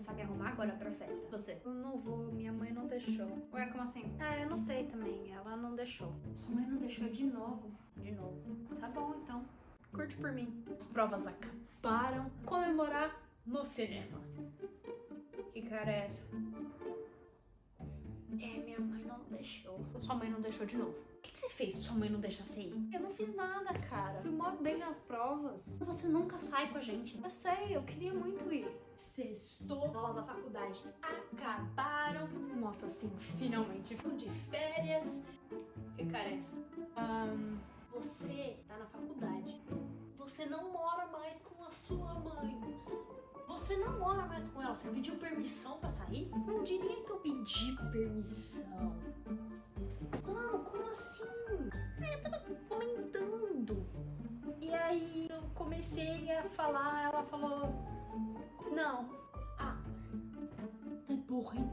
começar a me arrumar agora pra festa. Você? Eu não vou, minha mãe não deixou. Ué, como assim? Eu não sei também, ela não deixou. Sua mãe não deixou de novo. De novo. Tá bom, então. Curte por mim. As provas acabaram. Comemorar no cinema. Que cara é essa? Minha mãe não deixou. Sua mãe não deixou de novo. O que você fez pra sua mãe não deixar você ir? Eu não fiz nada, cara. Eu moro bem nas provas. Você nunca sai com a gente. Eu sei, eu queria muito ir. Sextou, as aulas da faculdade acabaram. Nossa, assim, finalmente fui de férias. Que cara é essa? Você tá na faculdade. Você não mora mais com a sua mãe. Você não mora mais com ela. Você pediu permissão pra sair? Não diria que eu pedi permissão. Mano, como assim? Eu tava comentando. E aí eu comecei a falar, ela falou... Não. Tu é burra, hein?